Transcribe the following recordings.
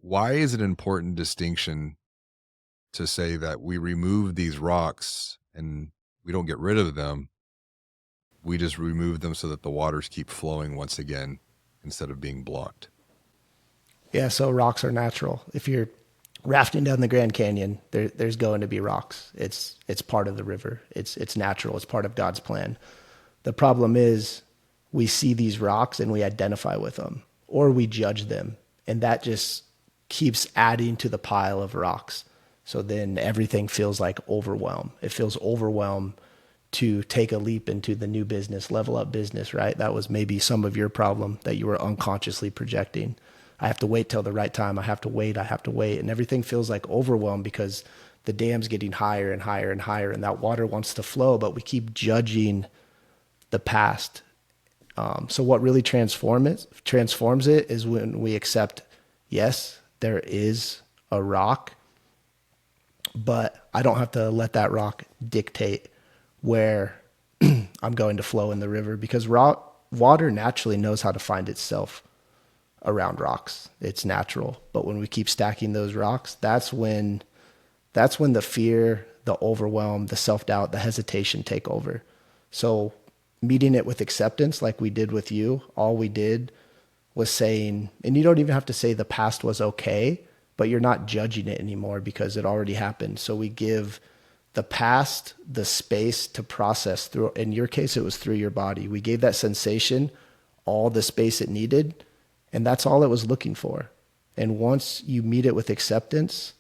why is it an important distinction to say that we remove these rocks and we don't get rid of them? We just remove them so that the waters keep flowing once again instead of being blocked. Yeah, so rocks are natural. If you're rafting down the Grand Canyon, there's going to be rocks. It's part of the river. It's natural. It's part of God's plan. The problem is we see these rocks and we identify with them or we judge them, and that just keeps adding to the pile of rocks. So then everything feels like overwhelm. It feels overwhelmed to take a leap into the new business, level up business, right? That was maybe some of your problem that you were unconsciously projecting. I have to wait till the right time. I have to wait. I have to wait. And everything feels like overwhelm because the dam's getting higher and higher and higher, and that water wants to flow, but we keep judging the past. So what really transforms it is when we accept, yes, there is a rock, but I don't have to let that rock dictate where I'm going to flow in the river, because water naturally knows how to find itself around rocks. It's natural. But when we keep stacking those rocks, that's when the fear, the overwhelm, the self-doubt, the hesitation take over. So meeting it with acceptance, like we did with you, all we did was saying, and you don't even have to say the past was okay, but you're not judging it anymore because it already happened. So we give the past the space to process through. In your case, it was through your body. We gave that sensation all the space it needed, and that's all it was looking for. And once you meet it with acceptance,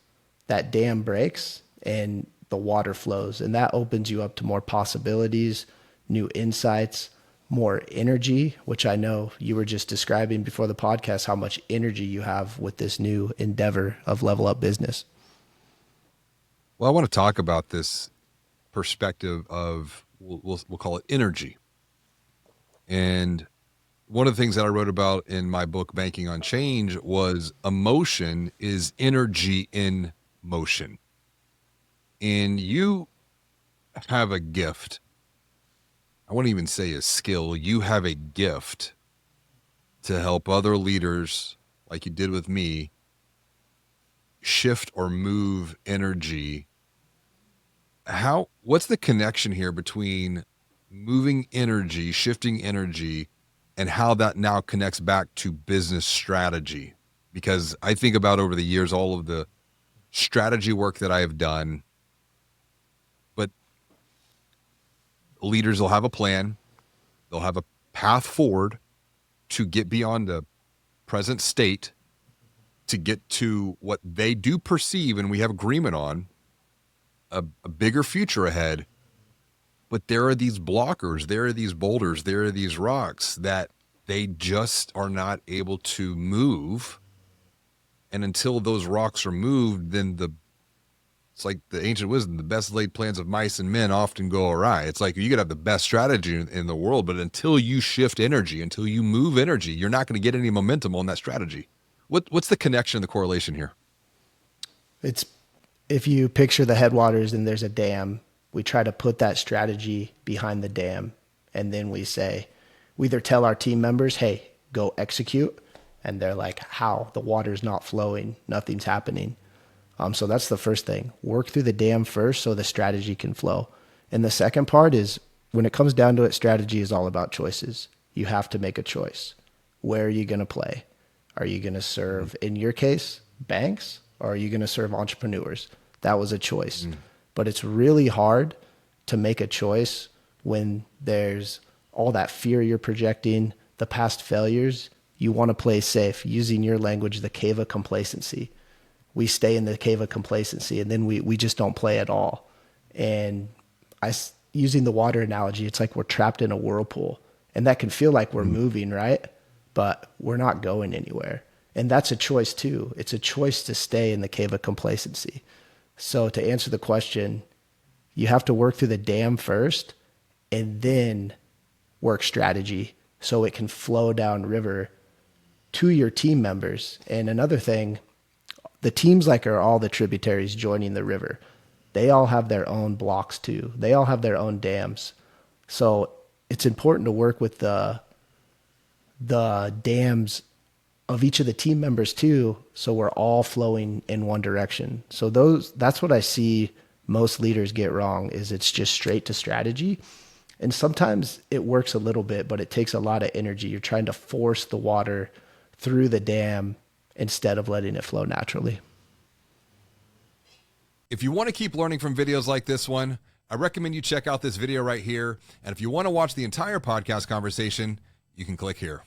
that dam breaks and the water flows, and that opens you up to more possibilities, new insights, more energy, which I know you were just describing before the podcast, how much energy you have with this new endeavor of Level Up Business. Well, I want to talk about this perspective of, we'll call it energy. And one of the things that I wrote about in my book, Banking on Change, was emotion is energy in motion. And you have a gift. I won't even say a skill. You have a gift to help other leaders, like you did with me, shift or move energy. What's the connection here between moving energy, shifting energy, and how that now connects back to business strategy? Because I think about over the years, all of the strategy work that I have done, but leaders will have a plan. They'll have a path forward to get beyond the present state, to get to what they do perceive and we have agreement on, a bigger future ahead. But there are these blockers, there are these boulders, there are these rocks that they just are not able to move. And until those rocks are moved, then it's like the ancient wisdom, the best laid plans of mice and men often go awry. It's like you could have the best strategy in the world, but until you shift energy, until you move energy, you're not going to get any momentum on that strategy. What's the connection, the correlation here? It's, if you picture the headwaters and there's a dam, we try to put that strategy behind the dam. And then we either tell our team members, hey, go execute. And they're like, how? The water's not flowing. Nothing's happening. So that's the first thing. Work through the dam first so the strategy can flow. And the second part is, when it comes down to it, strategy is all about choices. You have to make a choice. Where are you going to play? Are you going to serve, in your case, banks, or are you going to serve entrepreneurs? That was a choice. But it's really hard to make a choice when there's all that fear you're projecting, the past failures. You want to play safe, using your language, the cave of complacency. We stay in the cave of complacency, and then we just don't play at all. And using the water analogy, it's like we're trapped in a whirlpool, and that can feel like we're moving, right? But we're not going anywhere. And that's a choice too. It's a choice to stay in the cave of complacency. So to answer the question, you have to work through the dam first and then work strategy so it can flow down river to your team members. And another thing, the teams are all the tributaries joining the river. They all have their own blocks too. They all have their own dams. So it's important to work with the dams of each of the team members too, so we're all flowing in one direction. So that's what I see most leaders get wrong, is it's just straight to strategy. And sometimes it works a little bit, but it takes a lot of energy. You're trying to force the water through the dam instead of letting it flow naturally. If you want to keep learning from videos like this one, I recommend you check out this video right here. And if you want to watch the entire podcast conversation, you can click here.